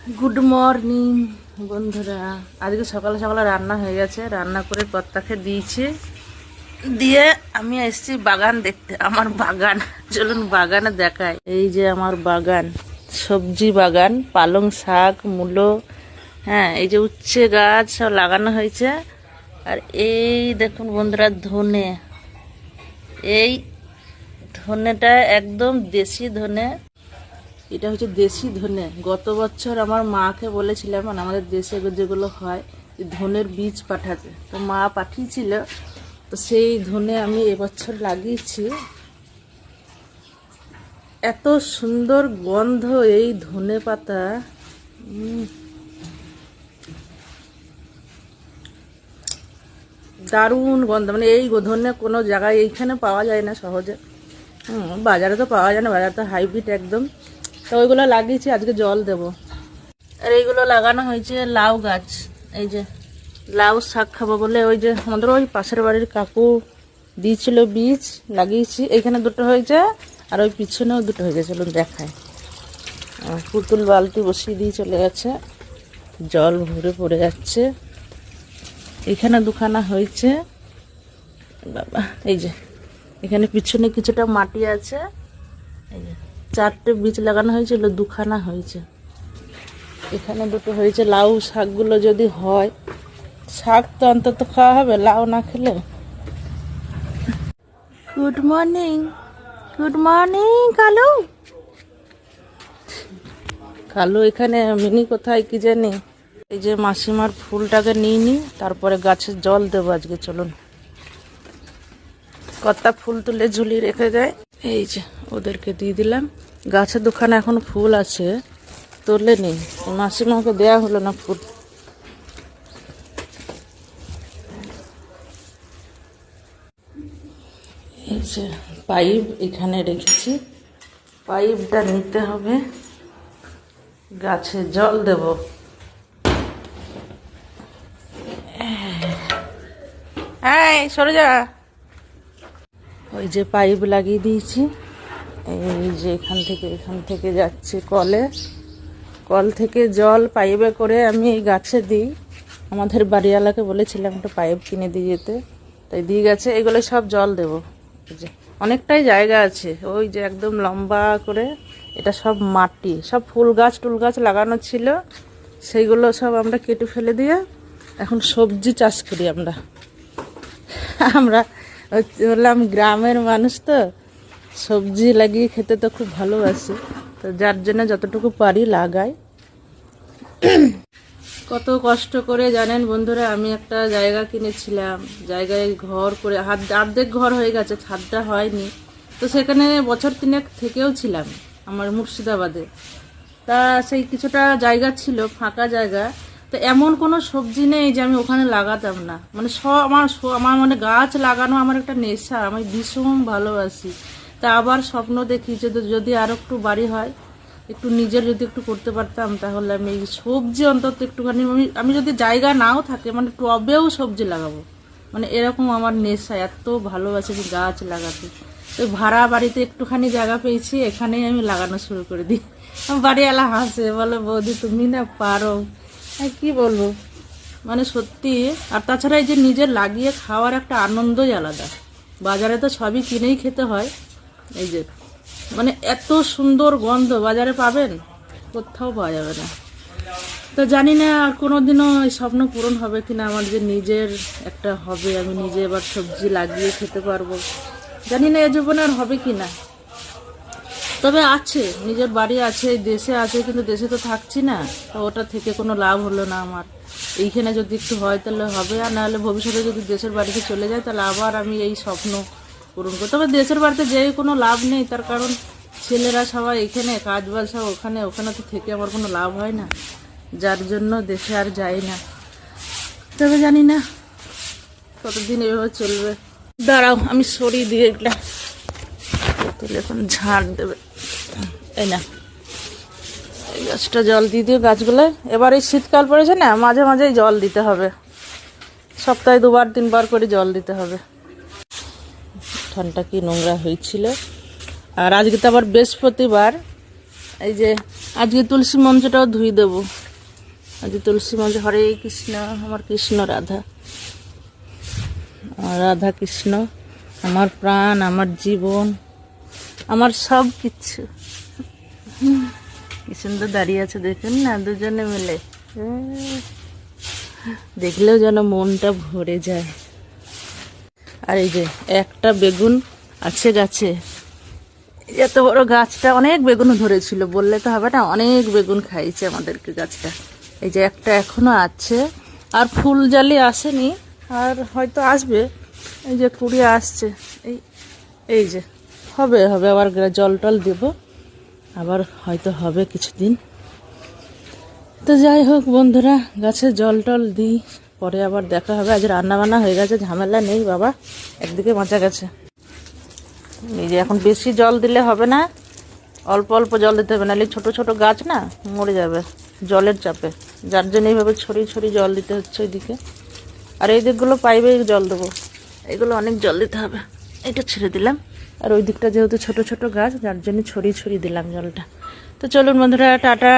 Good morning বন্ধুরা। আজকে সকালে সকালে রান্না হয়ে গেছে, রান্না করে কর্তাকে দিয়েছি, দিয়ে আমি এসেছি বাগান দেখতে। আমার বাগান, চলুন বাগানে দেখায়। এই যে আমার বাগান, সবজি বাগান, পালং শাক, মূলো, হ্যাঁ এই যে উচ্ছে গাছ সব লাগানো হয়েছে। আর এই দেখুন বন্ধুরা ধনে, এই ধনেটা একদম দেশি ধনে। এটা হচ্ছে দেশি ধনে। গত বছর আমার মাকে বলেছিলাম, মানে আমাদের দেশে যেগুলো হয় ধনের বীজ পাঠাতে, তো মা পাঠিয়েছিল। তো সেই ধনে আমি এবছর লাগিয়েছি। এত সুন্দর গন্ধ এই ধনে পাতা, দারুণ গন্ধ। মানে এই ধনে কোনো জায়গায় এইখানে পাওয়া যায় না সহজে। বাজারে তো পাওয়া যায় না, বাজারে তো হাইব্রিড একদম। তো ওইগুলো লাগিয়েছি, আজকে জল দেব। আর এইগুলো লাগানো হয়েছে লাউ গাছ। এই যে লাউ শাক খাবো বলে ওই যে আমাদের ওই পাশের বাড়ির কাকু দিয়েছিল বীজ, লাগিয়েছি। এইখানে দুটো হয়েছে আর ওই পিছনেও দুটো হয়ে গেছে, দেখায়। পুতুল বালতি বসিয়ে দিয়ে চলে গেছে, জল ভরে পড়ে যাচ্ছে। এখানে দুখানা হয়েছে বাবা। এই যে এখানে পিছনে কিছুটা মাটি আছে। এই যে 4টে বীজ লাগানো হয়েছিল, দুখানা হয়েছে। এখানে দুটো হয়েছে। লাউ শাকগুলো যদি হয়, শাক তো অন্তত খাওয়া হবে, লাউ না খেলে। Good morning, good morning Kalu. Kalu এখানে মিনি কোথায় কি জানি। এই যে মাসিমার ফুলটাকে নিয়ে নি, তারপরে গাছে জল দেবো আজকে। চলুন, কত ফুল তুলে ঝুলিয়ে রেখে দেয়। এই যে ওদেরকে দিয়ে দিলাম। গাছে দুখানা এখন ফুল আছে, তোলে নি। মাসিমাকে দেয়া হলো না ফুল। এই যে পাইপ এখানে রেখেছি, পাইপটা নিতে হবে, গাছে জল দেব। এই সরে যা। ওই যে পাইপ লাগিয়ে দিয়েছি। এই যে এখান থেকে যাচ্ছে কলে, কল থেকে জল পাইপে করে আমি এই গাছে দিই। আমাদের বাড়িওয়ালাকে বলেছিলাম একটা পাইপ কিনে দিয়ে যেতে, তাই দিয়ে গেছে। এগুলো সব জল দেবো। যে অনেকটাই জায়গা আছে, ওই যে একদম লম্বা করে। এটা সব মাটি, সব ফুল গাছ টুল গাছ লাগানো ছিল, সেইগুলো সব আমরা কেটে ফেলে দিয়ে এখন সবজি চাষ করি আমরা। আমরা বললাম গ্রামের মানুষ তো, সবজি লাগিয়ে খেতে তো খুব ভালোবাসি, তো যার জন্য যতটুকু পারি লাগাই। কত কষ্ট করে জানেন বন্ধুরা, আমি একটা জায়গা কিনেছিলাম, জায়গায় ঘর করে অর্ধেক ঘর হয়ে গেছে, ছাদটা হয়নি। তো সেখানে বছর 3 থেকেও ছিলাম আমার মুর্শিদাবাদে। তা সেই কিছুটা জায়গা ছিল, ফাঁকা জায়গা। তো এমন কোনো সবজি নেই যে আমি ওখানে লাগাতাম না। মানে সব আমার মানে গাছ লাগানো আমার একটা নেশা, আমি ভীষণ ভালোবাসি। তা আবার স্বপ্ন দেখি যে যদি আরো একটু বাড়ি হয়, একটু নিজের যদি একটু করতে পারতাম, তাহলে আমি এই সবজি অন্তত একটুখানি, আমি যদি জায়গা নাও থাকে মানে টবেও সবজি লাগাবো। মানে এরকম আমার নেশা, এত ভালোবাসি আমি গাছ লাগাতে। তো ভাড়া বাড়িতে একটুখানি জায়গা পেয়েছি, এখানেই আমি লাগানো শুরু করে দিই। বাড়িওয়ালা হাসে, বলে বৌদি তুমি না পারো। কি বলবো, মানে সত্যি। আর তাছাড়া এই যে নিজের লাগিয়ে খাওয়ার একটা আনন্দই আলাদা। বাজারে তো সবই কিনেই খেতে হয়। এই যে মানে এত সুন্দর গন্ধ বাজারে পাবেন, কোথাও পাওয়া যাবে না। তো জানি না আর কোনোদিনও এই স্বপ্ন পূরণ হবে কিনা, আমার যে নিজের একটা হবে, আমি নিজে এবার সবজি লাগিয়ে খেতে পারবো। জানি না এ জীবনে আর হবে কিনা। তবে আছে, নিজের বাড়ি আছে, দেশে আছে, কিন্তু দেশে তো থাকছি না, তো ওটা থেকে কোনো লাভ হলো না আমার। এইখানে যদি একটু হয় তাহলে হবে, আর নাহলে ভবিষ্যতে যদি দেশের বাড়িতে চলে যায় তাহলে আবার আমি এই স্বপ্ন পূরণ করি। তবে দেশের বাড়িতে যেয়ে কোনো লাভ নেই, তার কারণ ছেলেরা সবাই এখানে, কাজ বাজ সব ওখানে, ওখানে তো থেকে আমার কোনো লাভ হয় না, যার জন্য দেশে আর যাই না। তবে জানি না কতদিন এভাবে চলবে। দাঁড়াও আমি সরিয়ে দিয়ে গেলাম, এখন ঝাড় দেবে। এই না, এই গাছটা জল দিয়ে দিও, গাছগুলো এবার এই শীতকাল পড়েছে না, মাঝে মাঝেই জল দিতে হবে, সপ্তাহে 2-3 বার করে জল দিতে হবে। ঠান্ডা কি নোংরা হয়েছিল। আর আজকে তো আবার বৃহস্পতিবার, এই যে আজকে তুলসী মঞ্চটাও ধুয়ে দেবো। আজকে তুলসী মঞ্চ হরে কৃষ্ণ, আমার কৃষ্ণ রাধা, আমার রাধা কৃষ্ণ আমার প্রাণ, আমার জীবন, আমার সব কিছু। কি সুন্দর দাঁড়িয়ে আছে দেখুন না, দুজনে মিলে, দেখলেও যেন মনটা ভরে যায়। আর এই যে একটা বেগুন আছে গাছে, এত বড় গাছটা অনেক বেগুন ধরেছিল, বললে তো হবে না, অনেক বেগুন খাইছে আমাদেরকে গাছটা। এই যে একটা এখনো আছে, আর ফুল জালি আসেনি, আর হয়তো আসবে। এই যে কুড়ি আসছে, এই যে হবে হবে, আবার জল টল দেবো, আবার হয়তো হবে কিছুদিন। তো যাই হোক বন্ধুরা, গাছে জল টল দিই, পরে আবার দেখা হবে। আজ রান্না বান্না হয়ে গেছে, ঝামেলা নেই বাবা, একদিকে বাঁচা গেছে। এই যে এখন বেশি জল দিলে হবে না, অল্প অল্প জল দিতে হবে, নাহলে ছোট ছোট গাছ না মরে যাবে জলের চাপে। যার জন্য এইভাবে ছড়িয়ে ছড়িয়ে জল দিতে হচ্ছে ওইদিকে। আর এই দিকগুলো পাইবে জল দেবো, এগুলো অনেক জল দিতে হবে। এটা ছেড়ে দিলাম, আর ওই দিকটা যেহেতু ছোট ছোট গাছ, যার জন্য ছড়িয়ে ছড়িয়ে দিলাম জলটা। তো চলুন বন্ধুরা, টাটা।